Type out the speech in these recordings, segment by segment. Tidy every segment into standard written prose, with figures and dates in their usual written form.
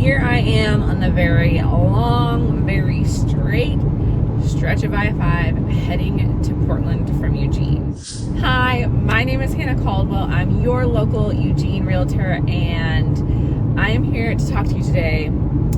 here I am on the very long, very straight stretch of I-5 heading to Portland from Eugene. Hi, my name is Hannah Caldwell. I'm your local Eugene realtor, and I am here to talk to you today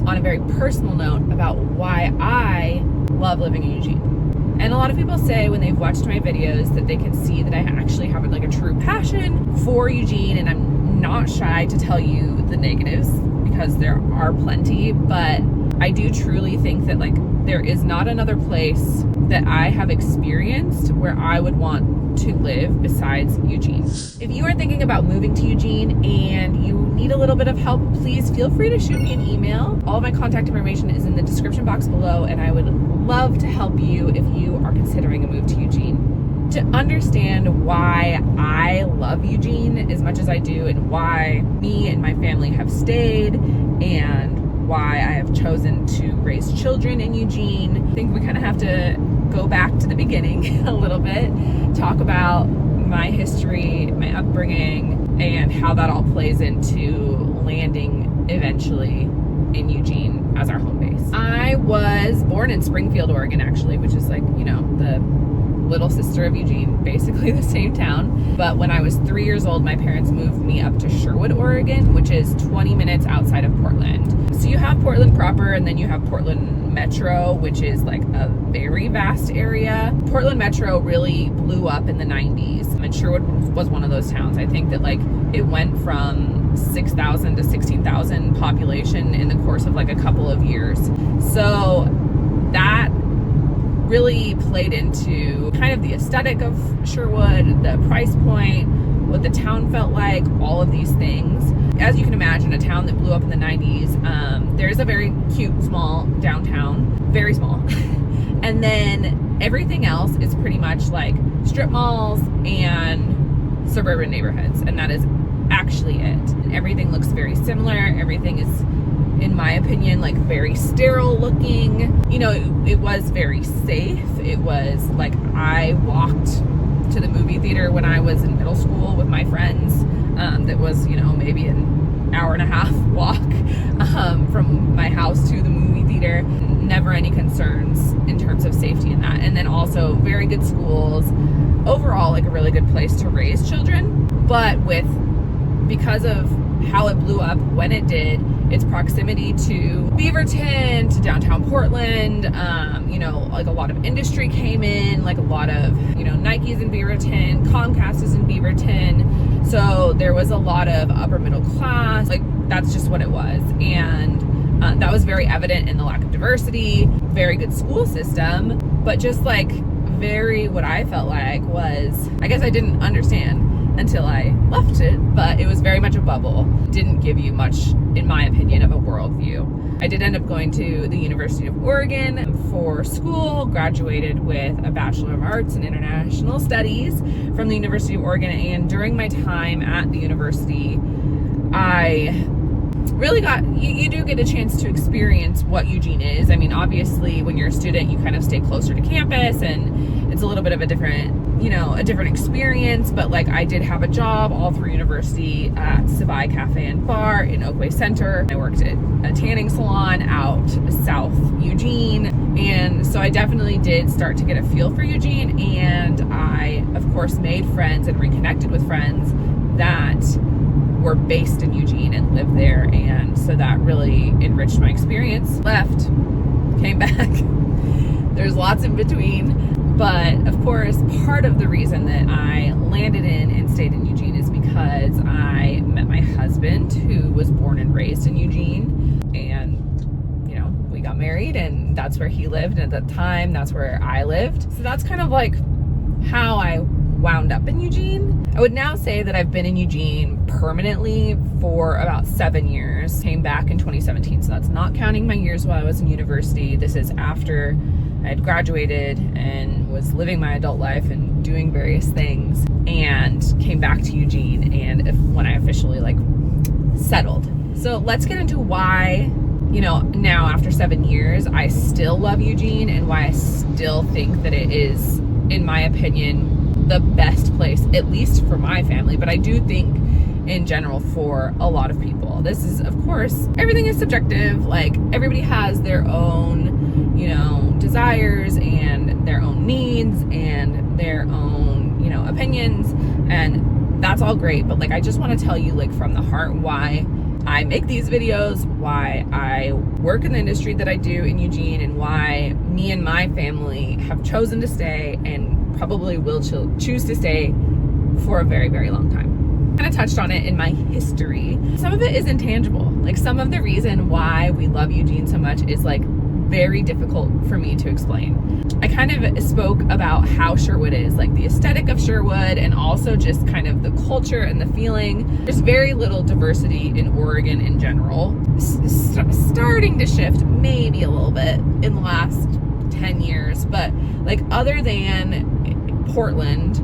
on a very personal note about why I love living in Eugene. And a lot of people say when they've watched my videos that they can see that I actually have like a true passion for Eugene, and I'm not shy to tell you the negatives because there are plenty, but I do truly think that there is not another place that I have experienced where I would want to live besides Eugene. If you are thinking about moving to Eugene and you need a little bit of help, please feel free to shoot me an email. All of my contact information is in the description box below, and I would love to help you if you are considering a move to Eugene. To understand why I love Eugene as much as I do, and why me and my family have stayed, and why I have chosen to raise children in Eugene, I think we kind of have to go back to the beginning a little bit, talk about my history, my upbringing, and how that all plays into landing eventually in Eugene as our home base. I was born in Springfield, Oregon, actually, which is the little sister of Eugene, basically the same town. But when I was 3 years old, my parents moved me up to Sherwood, Oregon, which is 20 minutes outside of Portland. So you have Portland proper, and then you have Portland Metro, which is a very vast area. Portland Metro really blew up in the 90s, and Sherwood was one of those towns. I think that it went from 6,000 to 16,000 population in the course of a couple of years. So that really played into kind of the aesthetic of Sherwood, the price point, what the town felt like, all of these things. As you can imagine, a town that blew up in the 90s, there's a very cute, small downtown, very small. And then everything else is pretty much strip malls and suburban neighborhoods. And that is actually it. And everything looks very similar. Everything is, in my opinion, very sterile looking. It was very safe. It was I walked to the movie theater when I was in middle school with my friends. That was, maybe an hour and a half walk from my house to the movie theater. Never any concerns in terms of safety in that. And then also very good schools. Overall, a really good place to raise children. But because of how it blew up when it did, its proximity to Beaverton, to downtown Portland, a lot of industry came in, a lot of, Nike's in Beaverton, Comcast is in Beaverton. So there was a lot of upper middle class, that's just what it was. And that was very evident in the lack of diversity, very good school system, but just very, what I felt was, I guess I didn't understand until I left it, but it was very much a bubble. Didn't give you much, in my opinion, of a worldview. I did end up going to the University of Oregon for school, graduated with a Bachelor of Arts in International Studies from the University of Oregon, and during my time at the university, I really you do get a chance to experience what Eugene is. I mean, obviously, when you're a student, you kind of stay closer to campus, and it's a little bit of a different experience, but I did have a job all through university at Savai Cafe and Bar in Oakway Center. I worked at a tanning salon out South Eugene, and so I definitely did start to get a feel for Eugene, and I, of course, made friends and reconnected with friends that were based in Eugene and lived there, and so that really enriched my experience. Left, came back. There's lots in between. But of course, part of the reason that I landed in and stayed in Eugene is because I met my husband, who was born and raised in Eugene, and we got married, and that's where he lived, and at the time that's where I lived. So that's kind of how I wound up in Eugene. I would now say that I've been in Eugene permanently for about 7 years. Came back in 2017, so that's not counting my years while I was in university. This is after I had graduated and was living my adult life and doing various things, and came back to Eugene and when I officially settled. So let's get into why, now after 7 years, I still love Eugene, and why I still think that it is, in my opinion, the best place, at least for my family. But I do think in general for a lot of people. This is, of course, everything is subjective. Like, everybody has their own, you know, desires and their own needs and their own, you know, opinions, and that's all great. But like, I just want to tell you, like, from the heart, why I make these videos, why I work in the industry that I do in Eugene, and why me and my family have chosen to stay and probably will choose to stay for a very, very long time. I kind of touched on it in my history. Some of it is intangible. Like, some of the reason why we love Eugene so much is like very difficult for me to explain. I kind of spoke about how Sherwood is, like the aesthetic of Sherwood, and also just kind of the culture and the feeling. There's very little diversity in Oregon in general. Starting to shift maybe a little bit in the last 10 years, but like, other than Portland,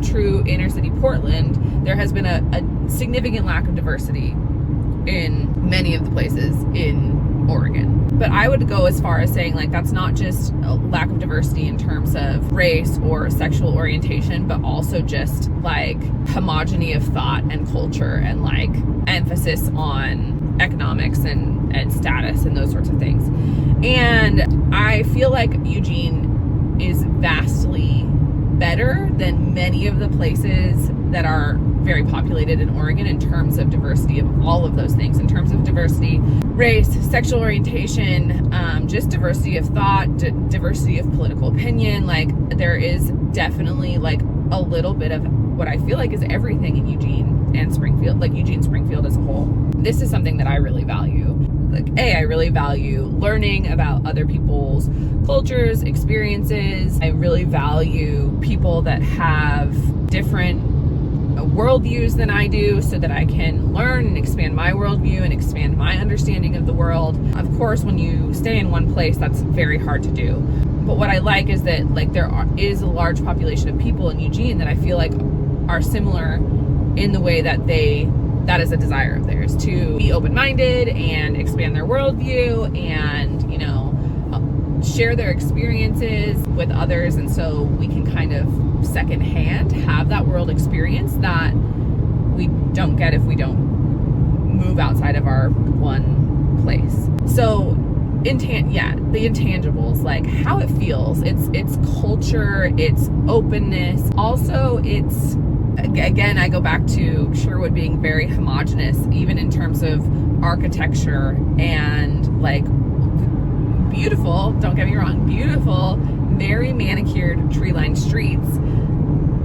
true inner city Portland, there has been a significant lack of diversity in many of the places in Oregon. But I would go as far as saying, like, that's not just a lack of diversity in terms of race or sexual orientation, but also just like homogeny of thought and culture, and like emphasis on economics and status and those sorts of things. And I feel like Eugene is vastly better than many of the places that are very populated in Oregon in terms of diversity of all of those things, in terms of diversity, race, sexual orientation, just diversity of thought, diversity of political opinion. Like, there is definitely like a little bit of what I feel like is everything in Eugene and Springfield, like Eugene, Springfield as a whole. This is something that I really value. Like, I really value learning about other people's cultures, experiences. I really value people that have different worldviews than I do, so that I can learn and expand my worldview and expand my understanding of the world. Of course, when you stay in one place, that's very hard to do. But what I like is that, like, is a large population of people in Eugene that I feel like are similar in the way that that is a desire of theirs, to be open-minded and expand their worldview and, you know, share their experiences with others. And so we can kind of secondhand have that world experience that we don't get if we don't move outside of our one place. So the intangibles, like how it feels, it's culture, it's openness. Also, it's, again, I go back to Sherwood being very homogenous, even in terms of architecture, and like beautiful, don't get me wrong, beautiful, very manicured tree-lined streets.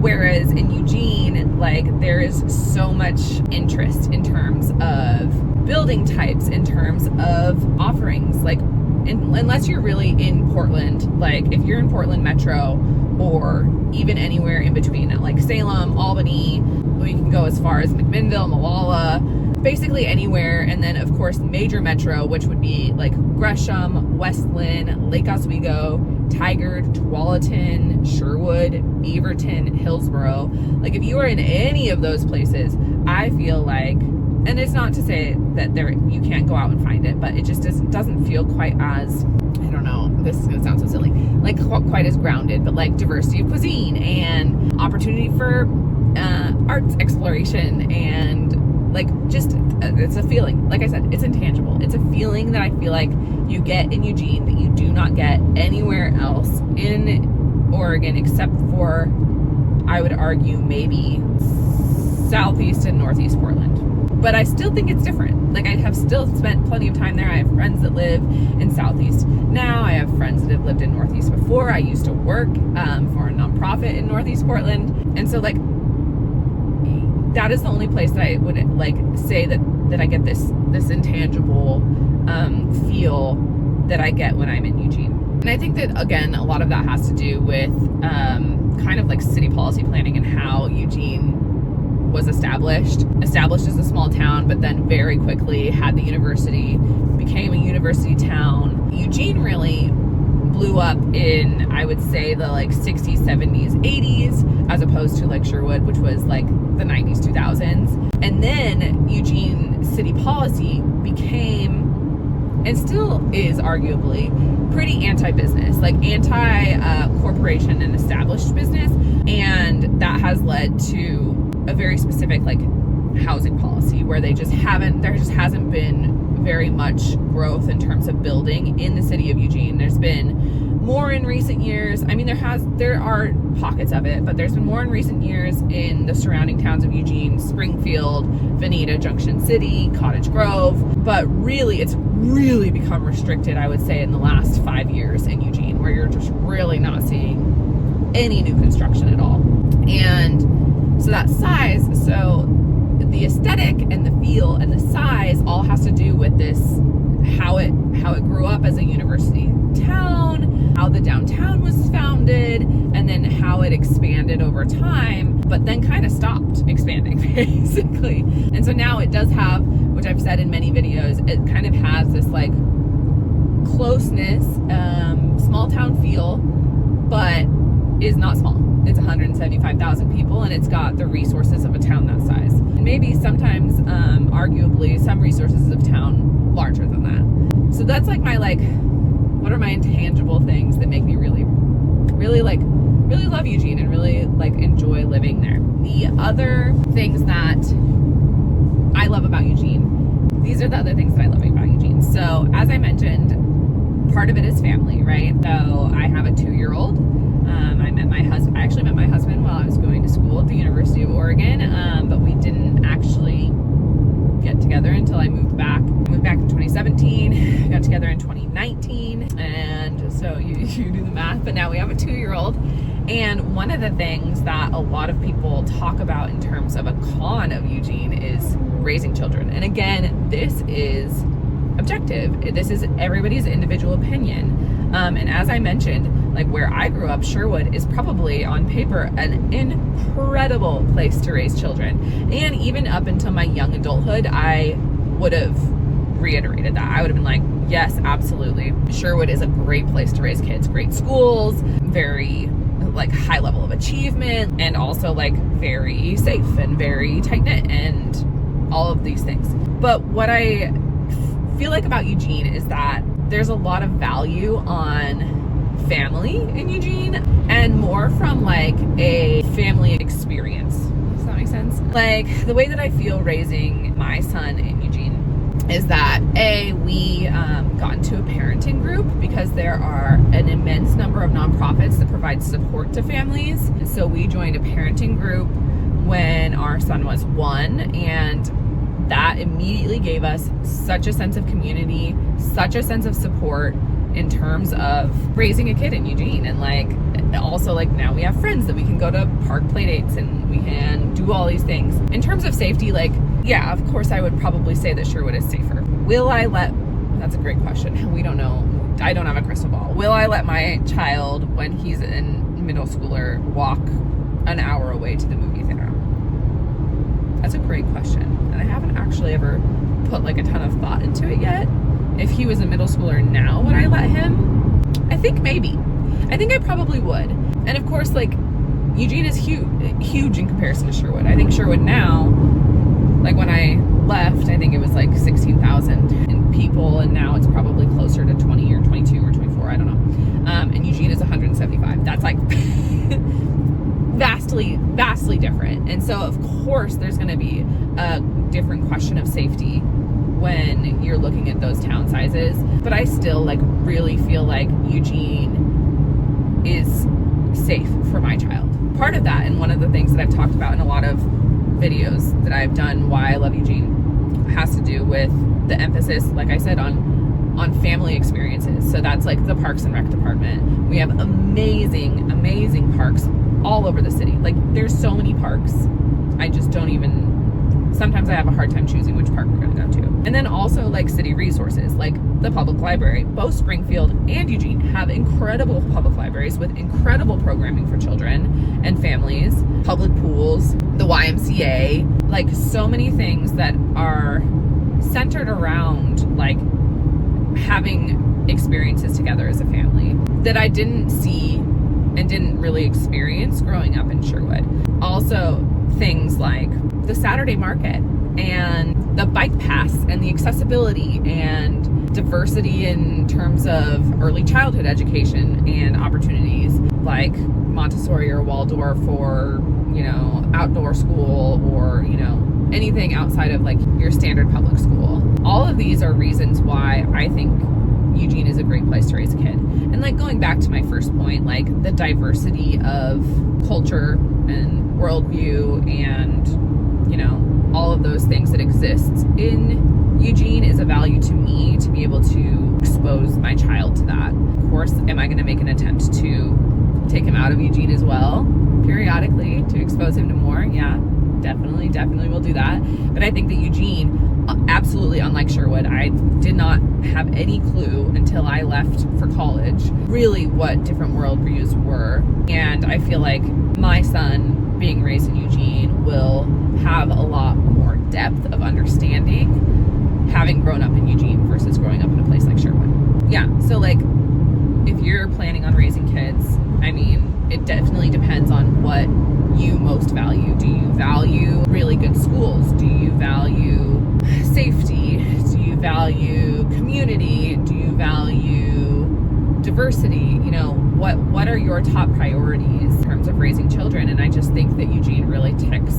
Whereas in Eugene, like, there is so much interest in terms of building types, in terms of offerings. Like, unless you're really in Portland, like if you're in Portland Metro, or even anywhere in between, like Salem, Albany, we can go as far as McMinnville, Molalla, basically anywhere. And then of course major metro, which would be like Gresham, Westland, Lake Oswego, Tigard, Tualatin, Sherwood, Beaverton, Hillsborough. Like, if you are in any of those places, I feel like, and it's not to say that you can't go out and find it, but it just doesn't feel quite as, I don't know, this is gonna sound so silly, like quite as grounded, but like diversity of cuisine and opportunity for arts exploration, and like, just it's a feeling. Like I said, it's intangible. It's a feeling that I feel like you get in Eugene that you do not get anywhere else in Oregon, except for, I would argue, maybe southeast and northeast Portland. But I still think it's different. Like, I have still spent plenty of time there. I have friends that live in southeast now. I have friends that have lived in northeast before. I used to work for a nonprofit in northeast Portland. And so, like, that is the only place that I would like say that I get this intangible feel that I get when I'm in Eugene. And I think that, again, a lot of that has to do with kind of like city policy planning and how Eugene was established as a small town, but then very quickly had the university, became a university town. Eugene really blew up in, I would say, the like 60s, 70s, 80s, as opposed to like Sherwood, which was like the 90s, 2000s. And then Eugene city policy became, and still is arguably, pretty anti-business, like anti-corporation and established business. And that has led to a very specific like housing policy where there just hasn't been very much growth in terms of building in the city of Eugene. There's been more in recent years. I mean, there are pockets of it, but there's been more in recent years in the surrounding towns of Eugene, Springfield, Veneta, Junction City, Cottage Grove. But really, it's really become restricted, I would say, in the last 5 years in Eugene, where you're just really not seeing any new construction at all. And so that size, so the aesthetic and the feel and the size all has to do with this, how it grew up as a university town, how the downtown was founded, and then how it expanded over time, but then kind of stopped expanding basically. And so now it does have, which I've said in many videos, it kind of has this like closeness, small town feel, but is not small. It's 175,000 people, and it's got the resources of a town that size. And maybe sometimes, arguably, some resources of town larger than that. So that's like my, what are my intangible things that make me really love Eugene and really enjoy living there. The other things that I love about Eugene, these are the other things that I love about Eugene. So as I mentioned, part of it is family, right? So I have a 2-year-old. I actually met my husband while I was going to school at the University of Oregon, but we didn't actually get together until I moved back. I moved back in 2017, got together in 2019, and so you do the math, but now we have a 2-year-old. And one of the things that a lot of people talk about in terms of a con of Eugene is raising children. And again, this is objective. This is everybody's individual opinion. And as I mentioned, where I grew up, Sherwood is probably on paper an incredible place to raise children. And even up until my young adulthood, I would have reiterated that. I would have been like, yes, absolutely. Sherwood is a great place to raise kids. Great schools, very high level of achievement, and also very safe and very tight knit and all of these things. But what I feel about Eugene is that there's a lot of value on family in Eugene, and more from a family experience. Does that make sense? The way that I feel raising my son in Eugene is that we got into a parenting group because there are an immense number of nonprofits that provide support to families. So we joined a parenting group when our son was 1, and that immediately gave us such a sense of community, such a sense of support in terms of raising a kid in Eugene. And also now we have friends that we can go to park play dates and we can do all these things. In terms of safety, yeah, of course I would probably say that Sherwood is safer. That's a great question. We don't know. I don't have a crystal ball. Will I let my child, when he's in middle schooler, walk an hour away to the movie theater? That's a great question. And I haven't actually ever put a ton of thought into it yet. If he was a middle schooler now, would I let him? I think maybe. I think I probably would. And of course, Eugene is huge in comparison to Sherwood. I think Sherwood now, when I left, I think it was 16,000 in people, and now it's probably closer to 20 or 22 or 24, I don't know. And Eugene is 175. That's vastly different. And so of course there's going to be a different question of safety when you're looking at those town sizes, but I still really feel Eugene is safe for my child. Part of that, and one of the things that I've talked about in a lot of videos that I've done why I love Eugene, has to do with the emphasis, like I said, on family experiences. So that's the Parks and Rec department. We have amazing parks all over the city. There's so many parks, I just don't even, sometimes I have a hard time choosing which park we're going to go to. And then also city resources, the public library. Both Springfield and Eugene have incredible public libraries with incredible programming for children and families, public pools, the YMCA, so many things that are centered around having experiences together as a family that I didn't see and didn't really experience growing up in Sherwood. Also, things like the Saturday market and the bike paths and the accessibility and diversity in terms of early childhood education and opportunities like Montessori or Waldorf or, outdoor school or, anything outside of like your standard public school. All of these are reasons why I think Eugene is a great place to raise a kid. And like going back to my first point, like the diversity of culture and worldview and, you know, all of those things that exists in Eugene is a value to me to be able to expose my child to that. Of course, am I going to make an attempt to take him out of Eugene as well periodically to expose him to more? Yeah, definitely will do that. But I think that Eugene, absolutely unlike Sherwood, I did not have any clue until I left for college really what different worldviews were. And I feel like my son being raised in Eugene will have a lot more depth of understanding having grown up in Eugene versus growing up in a place like Sherwood. Yeah, so like if you're planning on raising kids, I mean, it definitely depends on what you most value. Do you value really good schools? Do you value safety? Do you value community? Do you value diversity? You know, what are your top priorities in terms of raising children? And I just think that Eugene really ticks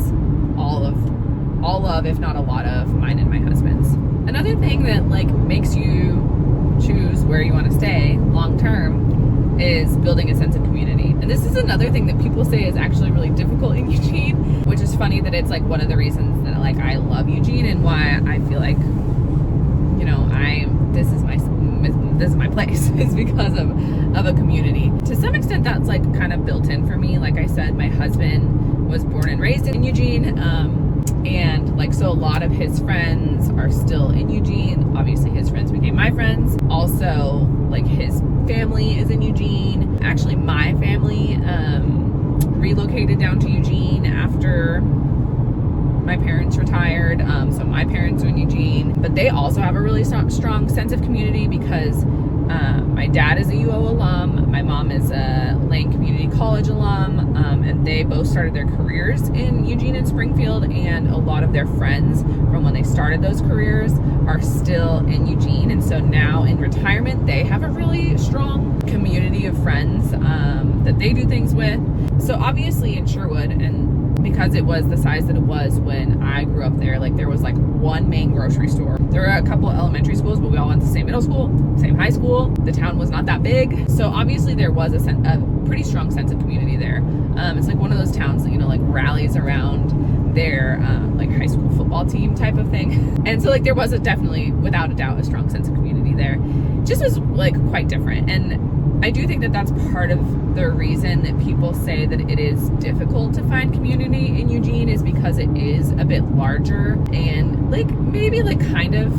all of, if not a lot of, mine and my husband's. Another thing that like makes you choose where you want to stay long term is building a sense of community. And this is another thing that people say is actually really difficult in Eugene, which is funny that it's like one of the reasons that like I love Eugene and why I feel like, you know, this is my place is because of a community. To some extent that's like kind of built in for me. Like I said, my husband was born and raised in Eugene, and like so a lot of his friends are still in Eugene. Obviously his friends became my friends. Also like his family is in Eugene. Actually my family relocated down to Eugene after my parents retired, so my parents are in Eugene, but they also have a really strong sense of community because my dad is a UO alum, my mom is a Lane Community College alum, and they both started their careers in Eugene and Springfield, and a lot of their friends from when they started those careers are still in Eugene, and so now in retirement they have a really strong community of friends that they do things with. So obviously in Sherwood, and because it was the size that it was when I grew up there, like there was like one main grocery store. There were a couple of elementary schools, but we all went to the same middle school, same high school. The town was not that big. So obviously there was a pretty strong sense of community there. It's like one of those towns that, you know, like rallies around their like high school football team type of thing. And so like there was definitely, without a doubt, a strong sense of community there. Just was like quite different. And I do think that that's part of the reason that people say that it is difficult to find community in Eugene is because it is a bit larger and like maybe like kind of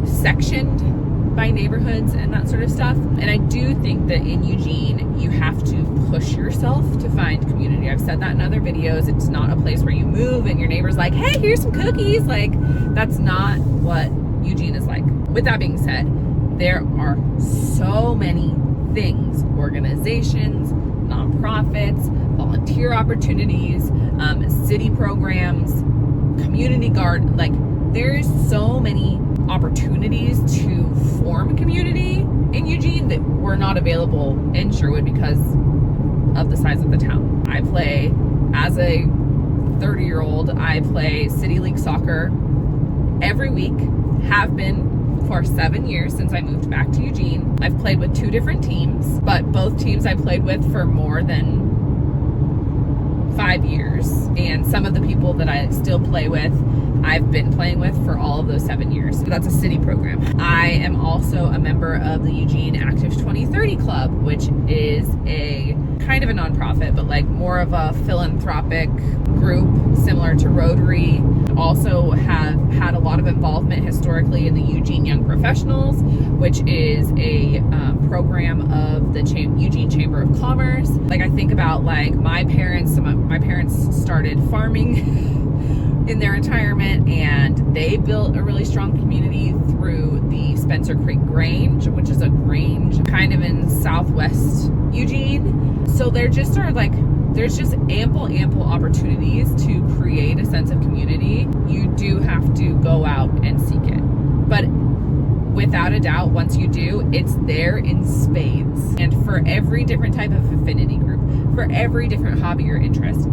sectioned by neighborhoods and that sort of stuff. And I do think that in Eugene, you have to push yourself to find community. I've said that in other videos. It's not a place where you move and your neighbor's like, hey, here's some cookies. Like, that's not what Eugene is like. With that being said, there are so many things, organizations, nonprofits, volunteer opportunities, city programs, community garden, like there's so many opportunities to form community in Eugene that were not available in Sherwood because of the size of the town. I play, as a 30-year-old, I play City League soccer every week, have been for 7 years since I moved back to Eugene. I've played with 2 different teams, but both teams I played with for more than 5 years. And some of the people that I still play with, I've been playing with for all of those 7 years. So that's a city program. I am also a member of the Eugene Active 2030 Club, which is a kind of a nonprofit, but like more of a philanthropic group similar to Rotary. Also have had a lot of involvement historically in the Eugene Young Professionals, which is a program of the Eugene Chamber of Commerce. Like I think about like my parents started farming in their retirement, and they built a really strong community through the Spencer Creek Grange, which is a grange kind of in southwest Eugene. So there just are like, there's just ample opportunities to create a sense of community. You do have to go out and seek it. But without a doubt, once you do, it's there in spades. And for every different type of affinity group, for every different hobby or interest,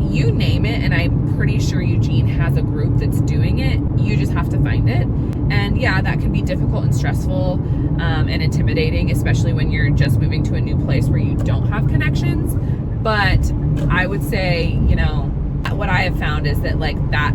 you name it, and I'm pretty sure Eugene has a group that's doing it. You just have to find it. And yeah, that can be difficult and stressful and intimidating, especially when you're just moving to a new place where you don't have connections. But I would say, you know, what I have found is that like that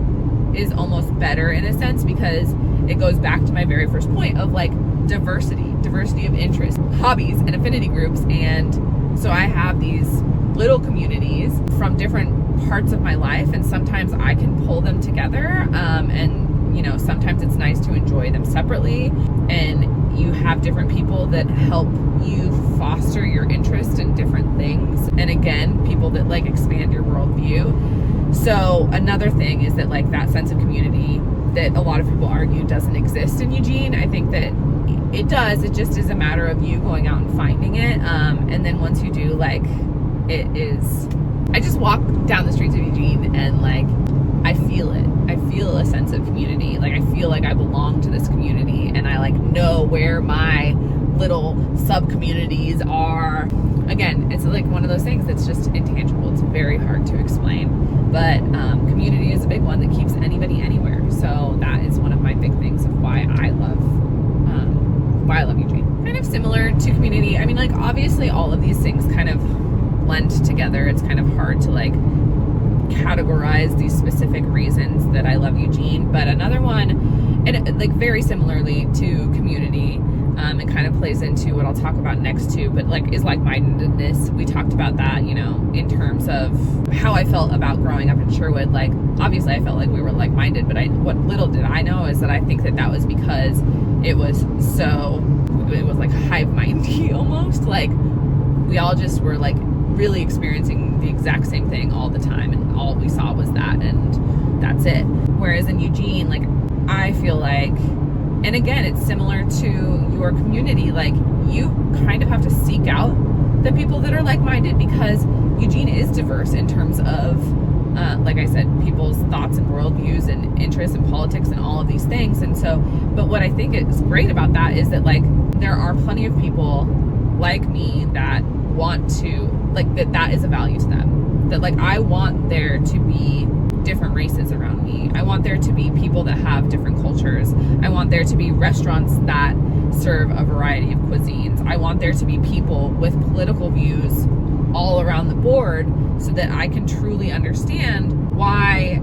is almost better in a sense, because it goes back to my very first point of like diversity of interest, hobbies, and affinity groups. And so I have these little communities from different parts of my life, and sometimes I can pull them together, and you know, sometimes it's nice to enjoy them separately, and you have different people that help you foster your interest in different things, and again, people that like expand your worldview. So another thing is that like that sense of community that a lot of people argue doesn't exist in Eugene, I think that it does. It just is a matter of you going out and finding it, and then once you do, like, it is, I just walk down the streets of Eugene and like I feel it. I feel a sense of community. Like I feel like I belong to this community, and I like know where my little sub communities are. Again, it's like one of those things that's just intangible. It's very hard to explain, but community is a big one that keeps anybody anywhere. So that is one of my big things of why I love Eugene. Kind of similar to community. I mean, like obviously all of these things kind of blend together. It's kind of hard to like categorize these specific reasons that I love Eugene, but another one, and like very similarly to community, it kind of plays into what I'll talk about next too, but like is like-mindedness. We talked about that, you know, in terms of how I felt about growing up in Sherwood. Like obviously I felt like we were like-minded, but what little did I know is that I think that was because it was like hive-mindy almost, like we all just were like really experiencing the exact same thing all the time, and all we saw was that, and that's it. Whereas in Eugene, like I feel like, and again, it's similar to your community, like you kind of have to seek out the people that are like-minded, because Eugene is diverse in terms of like I said, people's thoughts and worldviews and interests in politics and all of these things. And so, but what I think is great about that is that like there are plenty of people like me that want to, like, that is a value to them, that like I want there to be different races around me. I want there to be people that have different cultures. I want there to be restaurants that serve a variety of cuisines. I want there to be people with political views all around the board, so that I can truly understand why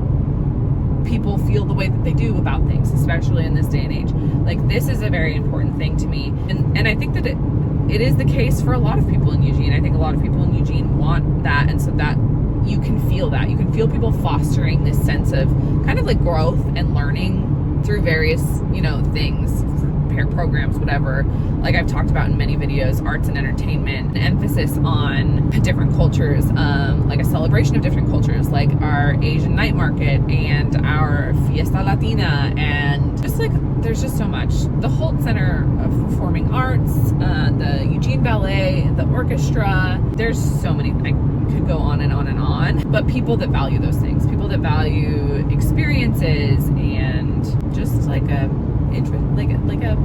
people feel the way that they do about things, especially in this day and age. Like this is a very important thing to me, and I think that it is the case for a lot of people in Eugene. I think a lot of people in Eugene want that, and so that you can feel that. You can feel people fostering this sense of kind of like growth and learning through various, you know, things, programs, whatever. Like I've talked about in many videos, arts and entertainment, an emphasis on different cultures, like a celebration of different cultures, like our Asian night market and our Fiesta Latina, and just like there's just so much. The Holt Center of Performing Arts, the Eugene Ballet, the orchestra, there's so many. I could go on and on and on, but people that value those things, people that value experiences and just like a interest, like a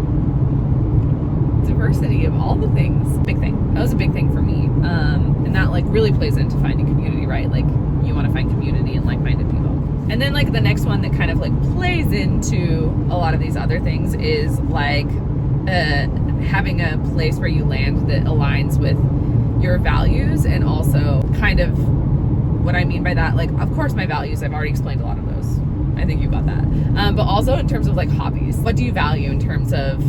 diversity of all the things. Big thing. That was a big thing for me, and that like really plays into finding community, right? Like you want to find community and like-minded people. And then like the next one that kind of like plays into a lot of these other things is like having a place where you land that aligns with your values, and also kind of what I mean by that, like of course my values, I've already explained a lot of those. I think you got that. But also in terms of like hobbies, what do you value in terms of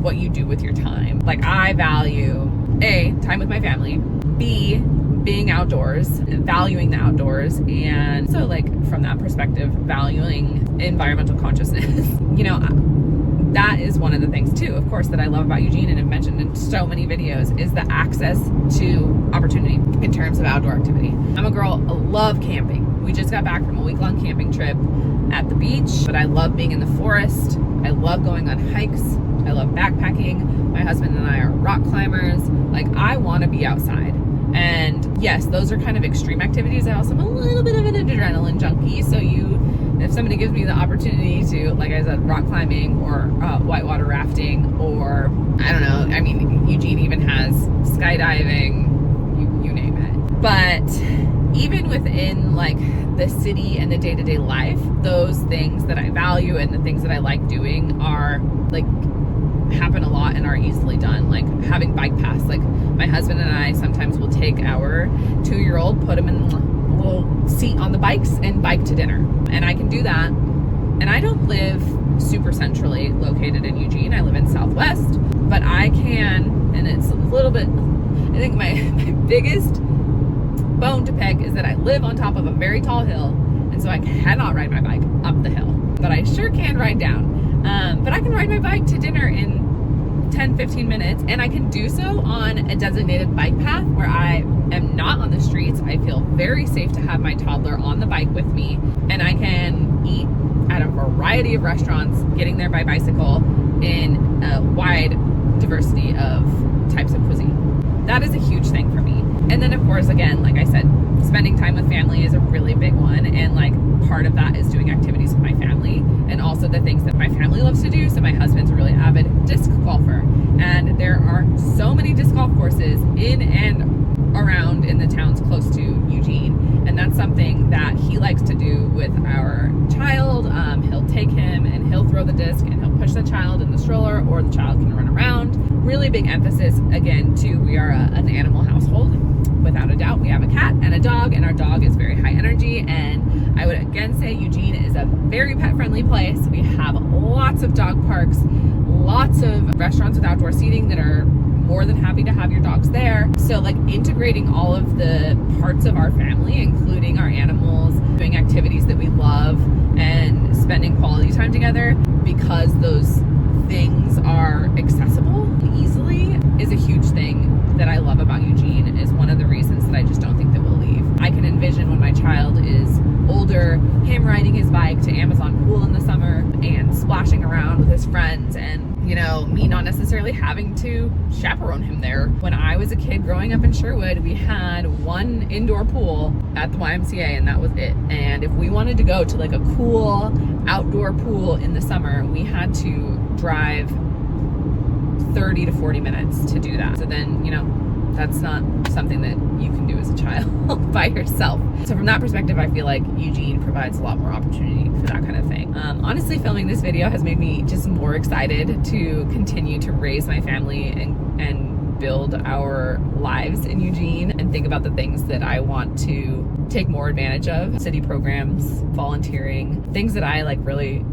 what you do with your time? Like I value A, time with my family, B, being outdoors, valuing the outdoors, and so like from that perspective, valuing environmental consciousness. You know, that is one of the things too, of course, that I love about Eugene and have mentioned in so many videos, is the access to opportunity in terms of outdoor activity. I'm a girl, I love camping. We just got back from a week-long camping trip at the beach, but I love being in the forest. I love going on hikes. I love backpacking. My husband and I are rock climbers. Like I want to be outside. And yes, those are kind of extreme activities. I also am a little bit of an adrenaline junkie. So if somebody gives me the opportunity to, like I said, rock climbing or whitewater rafting, or I don't know, I mean, Eugene even has skydiving, you name it. But even within like the city and the day-to-day life, those things that I value and the things that I like doing are like happen a lot and are easily done. Like having bike paths. Like my husband and I sometimes will take our 2-year-old, put him in a little seat on the bikes and bike to dinner. And I can do that. And I don't live super centrally located in Eugene. I live in Southwest, but I can, and it's a little bit, I think my biggest bone to pick is that I live on top of a very tall hill, and so I cannot ride my bike up the hill, but I sure can ride down. But I can ride my bike to dinner in 10-15 minutes, and I can do so on a designated bike path where I am not on the streets. I feel very safe to have my toddler on the bike with me, and I can eat at a variety of restaurants, getting there by bicycle in a wide diversity of types of cuisine. That is a huge thing for me. And then of course, again, like I said, spending time with family is a really big one, and like part of that is doing activities with my family and also the things that my family loves to do. So my husband's a really avid disc golfer, and there are so many disc golf courses in and around in the towns close to Eugene, and that's something that he likes to do with our child. He'll take him and he'll throw the disc and he'll push the child in the stroller, or the child can run around. Really big emphasis, again, too, we are an animal household. Without a doubt, we have a cat and a dog, and our dog is very high energy. And I would again say Eugene is a very pet friendly place. We have lots of dog parks, lots of restaurants with outdoor seating that are more than happy to have your dogs there. So like integrating all of the parts of our family, including our animals, doing activities that we love, and spending quality time together, because those things are accessible easily, is a huge thing that I love about Eugene. Is one of the reasons that I just don't think that we'll leave. I can envision when my child is older, him riding his bike to Amazon Pool in the summer and splashing around with his friends, and you know, me not necessarily having to chaperone him there. When I was a kid growing up in Sherwood, we had one indoor pool at the YMCA, and that was it. And if we wanted to go to like a cool outdoor pool in the summer, we had to drive 30 to 40 minutes to do that. So then, you know, that's not something that you can do as a child by yourself. So from that perspective, I feel like Eugene provides a lot more opportunity for that kind of thing. Honestly, filming this video has made me just more excited to continue to raise my family and build our lives in Eugene, and think about the things that I want to take more advantage of. City programs, volunteering, things that I like really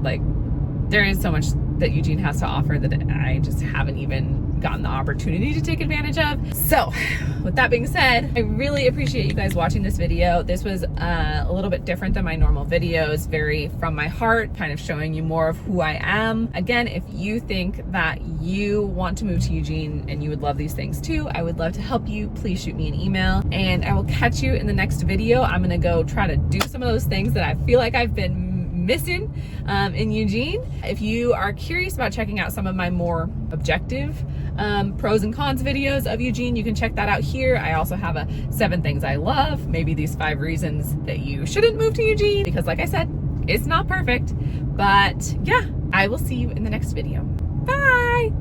like. There is so much that Eugene has to offer that I just haven't even gotten the opportunity to take advantage of. So with that being said, I really appreciate you guys watching this video. This was a little bit different than my normal videos, very from my heart, kind of showing you more of who I am. Again, if you think that you want to move to Eugene and you would love these things too, I would love to help you. Please shoot me an email, and I will catch you in the next video. I'm gonna go try to do some of those things that I feel like I've been missing in Eugene. If you are curious about checking out some of my more objective pros and cons videos of Eugene, you can check that out here. I also have a 7 things I love, maybe these 5 reasons that you shouldn't move to Eugene, because like I said, it's not perfect. But yeah, I will see you in the next video. Bye.